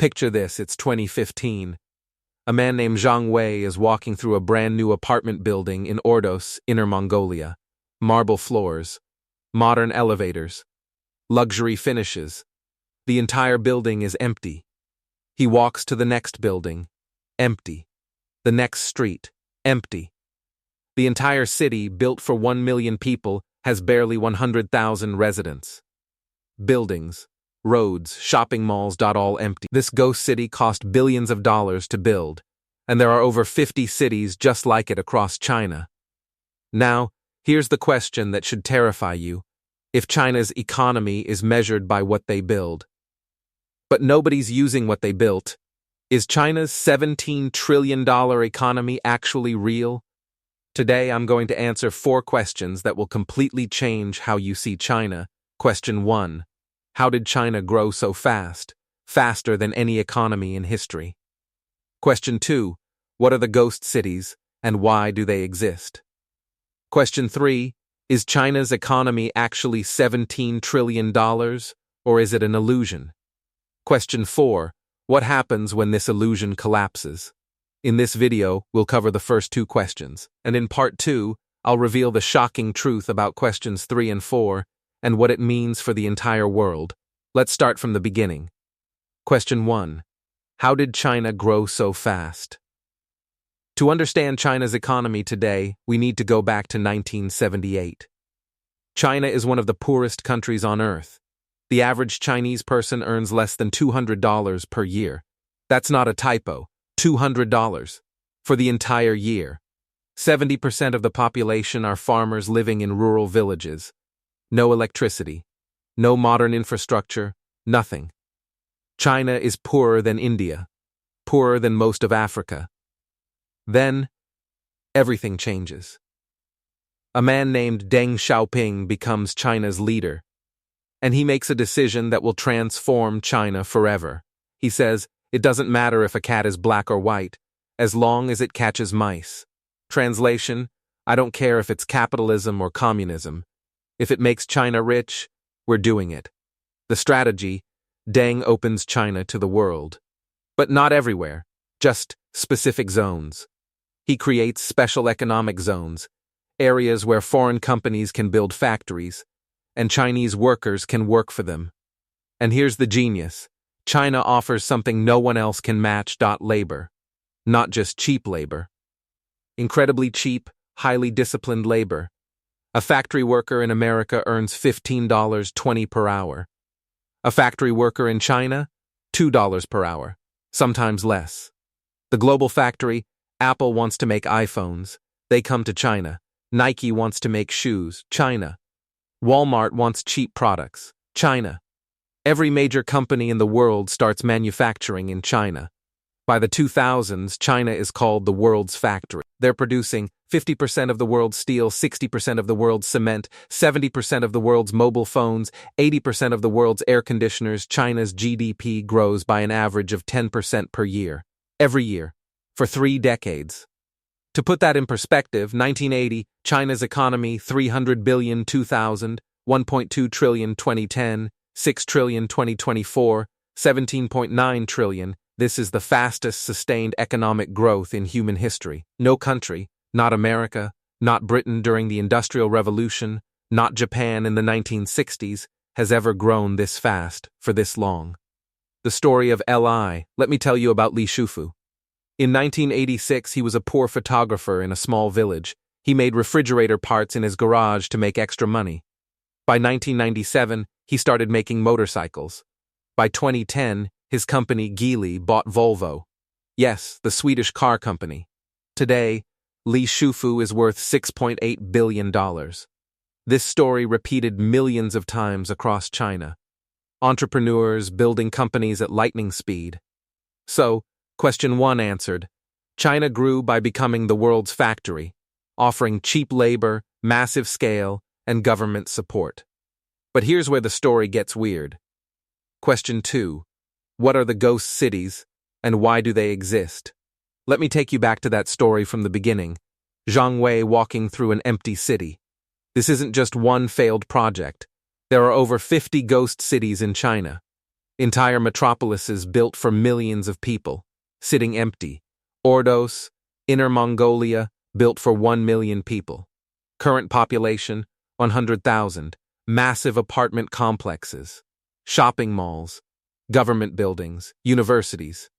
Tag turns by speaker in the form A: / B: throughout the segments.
A: Picture this, it's 2015. A man named Zhang Wei is walking through a brand new apartment building in Ordos, Inner Mongolia. Marble floors, modern elevators, luxury finishes. The entire building is empty. He walks to the next building. Empty. The next street. Empty. The entire city, built for 1 million people, has barely 100,000 residents. Buildings, roads, shopping malls, all empty. This ghost city cost billions of dollars to build, and there are over 50 cities just like it across China. Now, here's the question that should terrify you. If China's economy is measured by what they build, but nobody's using what they built, is China's $17 trillion economy actually real? Today I'm going to answer 4 questions that will completely change how you see China. Question 1. How did China grow so fast? Faster than any economy in history. Question 2. What are the ghost cities, and why do they exist? Question 3. Is China's economy actually $17 trillion, or is it an illusion? Question 4. What happens when this illusion collapses? In this video, we'll cover the first 2 questions, and in part 2, I'll reveal the shocking truth about questions 3 and 4, and what it means for the entire world. Let's start from the beginning. Question 1. How did China grow so fast? To understand China's economy today, we need to go back to 1978. China is one of the poorest countries on Earth. The average Chinese person earns less than $200 per year. That's not a typo. $200 for the entire year. 70% of the population are farmers living in rural villages. No electricity, no modern infrastructure, nothing. China is poorer than India, poorer than most of Africa. Then, everything changes. A man named Deng Xiaoping becomes China's leader, and he makes a decision that will transform China forever. He says, it doesn't matter if a cat is black or white, as long as it catches mice. Translation, I don't care if it's capitalism or communism. If it makes China rich, we're doing it. The strategy, Deng opens China to the world. But not everywhere, just specific zones. He creates special economic zones, areas where foreign companies can build factories, and Chinese workers can work for them. And here's the genius. China offers something no one else can match: labor. Not just cheap labor. Incredibly cheap, highly disciplined labor. A factory worker in America earns $15.20 per hour. A factory worker in China, $2 per hour, sometimes less. The global factory, Apple wants to make iPhones. They come to China. Nike wants to make shoes. China. Walmart wants cheap products. China. Every major company in the world starts manufacturing in China. By the 2000s, China is called the world's factory. They're producing 50% of the world's steel, 60% of the world's cement, 70% of the world's mobile phones, 80% of the world's air conditioners. China's GDP grows by an average of 10% per year. Every year. For 3 decades. To put that in perspective, 1980, China's economy, 300 billion 2000, 1.2 trillion 2010, 6 trillion 2024, 17.9 trillion. This is the fastest sustained economic growth in human history. No country, not America, not Britain during the Industrial Revolution, not Japan in the 1960s, has ever grown this fast for this long. The story of Li. Let me tell you about Li Shufu. In 1986, he was a poor photographer in a small village. He made refrigerator parts in his garage to make extra money. By 1997, he started making motorcycles. By 2010, his company Geely bought Volvo. Yes, the Swedish car company. Today, Li Shufu is worth $6.8 billion. This story repeated millions of times across China. Entrepreneurs building companies at lightning speed. So, question 1 answered. China grew by becoming the world's factory, offering cheap labor, massive scale, and government support. But here's where the story gets weird. Question 2. What are the ghost cities, and why do they exist? Let me take you back to that story from the beginning. Zhang Wei walking through an empty city. This isn't just one failed project. There are over 50 ghost cities in China. Entire metropolises built for millions of people, sitting empty. Ordos, Inner Mongolia, built for 1 million people. Current population, 100,000. Massive apartment complexes, shopping malls, government buildings, universities.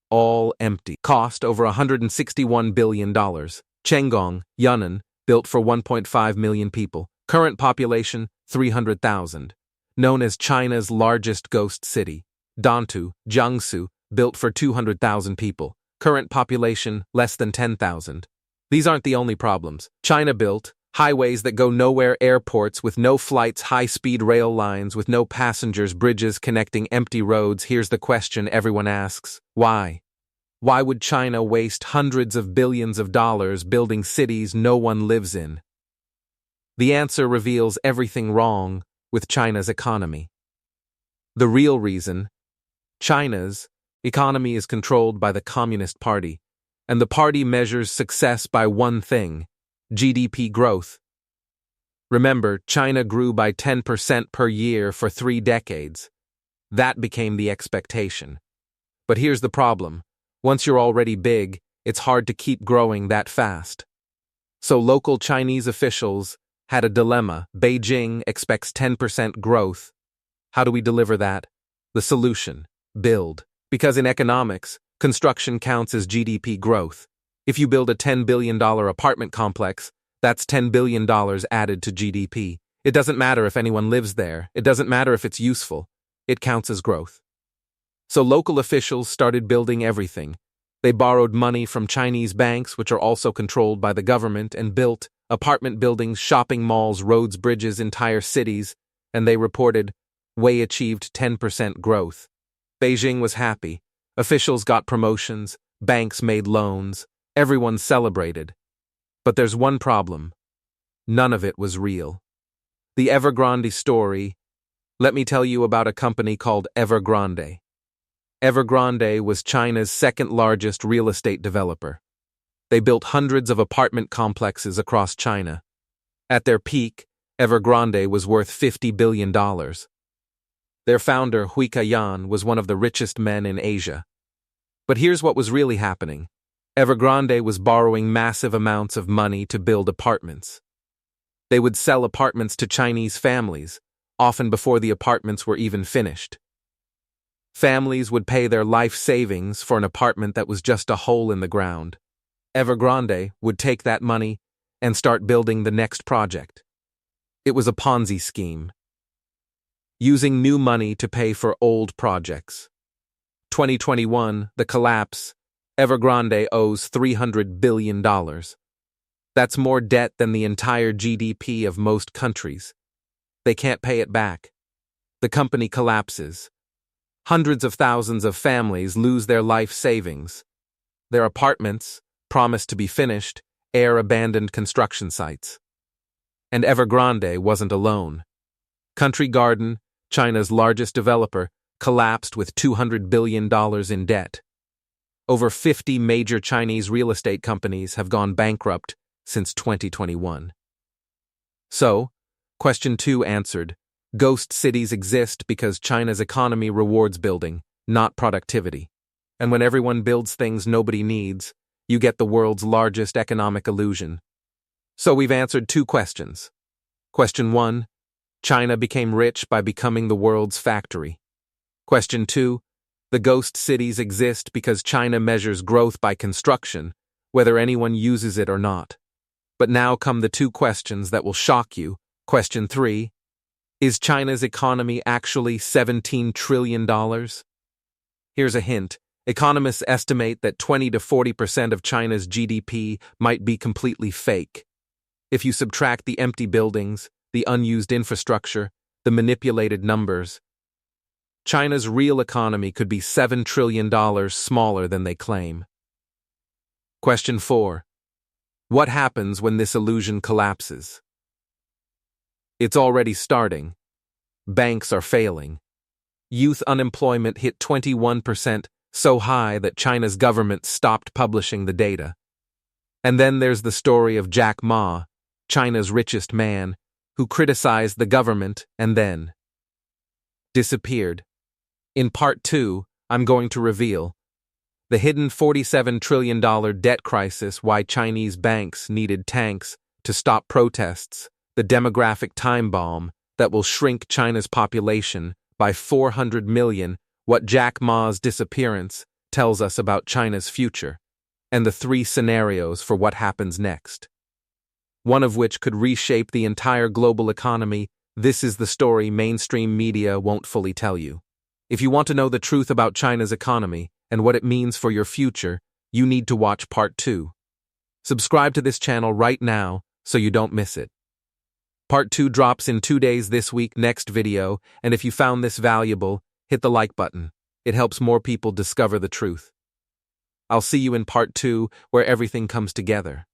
A: All empty. Cost over $161 billion. Chenggong, Yunnan, built for 1.5 million people. Current population, 300,000. Known as China's largest ghost city. Dantu, Jiangsu, built for 200,000 people. Current population, less than 10,000. These aren't the only problems. China built highways that go nowhere, airports with no flights, high-speed rail lines with no passengers, bridges connecting empty roads. Here's the question everyone asks. Why? Why would China waste hundreds of billions of dollars building cities no one lives in? The answer reveals everything wrong with China's economy. The real reason: China's economy is controlled by the Communist Party, and the party measures success by one thing: GDP growth. Remember, China grew by 10% per year for 3 decades. That became the expectation. But here's the problem. Once you're already big, it's hard to keep growing that fast. So local Chinese officials had a dilemma. Beijing expects 10% growth. How do we deliver that? The solution: build. Because in economics, construction counts as GDP growth. If you build a $10 billion apartment complex, that's $10 billion added to GDP. It doesn't matter if anyone lives there. It doesn't matter if it's useful. It counts as growth. So local officials started building everything. They borrowed money from Chinese banks, which are also controlled by the government, and built apartment buildings, shopping malls, roads, bridges, entire cities, and they reported, "We achieved 10% growth." Beijing was happy. Officials got promotions, banks made loans, everyone celebrated. But there's one problem. None of it was real. The Evergrande story. Let me tell you about a company called Evergrande. Evergrande was China's second largest real estate developer. They built hundreds of apartment complexes across China. At their peak, Evergrande was worth $50 billion. Their founder, Hui Kaiyan, was one of the richest men in Asia. But here's what was really happening. Evergrande was borrowing massive amounts of money to build apartments. They would sell apartments to Chinese families, often before the apartments were even finished. Families would pay their life savings for an apartment that was just a hole in the ground. Evergrande would take that money and start building the next project. It was a Ponzi scheme, using new money to pay for old projects. 2021, the collapse. Evergrande owes $300 billion. That's more debt than the entire GDP of most countries. They can't pay it back. The company collapses. Hundreds of thousands of families lose their life savings. Their apartments, promised to be finished, air abandoned construction sites. And Evergrande wasn't alone. Country Garden, China's largest developer, collapsed with $200 billion in debt. Over 50 major Chinese real estate companies have gone bankrupt since 2021. So, question 2 answered. Ghost cities exist because China's economy rewards building, not productivity. And when everyone builds things nobody needs, you get the world's largest economic illusion. So we've answered 2 questions. Question 1, China became rich by becoming the world's factory. Question 2, the ghost cities exist because China measures growth by construction, whether anyone uses it or not. But now come the 2 questions that will shock you. Question 3, is China's economy actually $17 trillion? Here's a hint. Economists estimate that 20 to 40% of China's GDP might be completely fake. If you subtract the empty buildings, the unused infrastructure, the manipulated numbers, China's real economy could be $7 trillion smaller than they claim. Question 4. What happens when this illusion collapses? It's already starting. Banks are failing. Youth unemployment hit 21%, so high that China's government stopped publishing the data. And then there's the story of Jack Ma, China's richest man, who criticized the government and then disappeared. In part 2, I'm going to reveal the hidden $47 trillion debt crisis, why Chinese banks needed tanks to stop protests, the demographic time bomb that will shrink China's population by 400 million, what Jack Ma's disappearance tells us about China's future, and the 3 scenarios for what happens next. One of which could reshape the entire global economy. This is the story mainstream media won't fully tell you. If you want to know the truth about China's economy and what it means for your future, you need to watch part 2. Subscribe to this channel right now so you don't miss it. Part 2 drops in 2 days this week, next video, and if you found this valuable, hit the like button. It helps more people discover the truth. I'll see you in part 2 where everything comes together.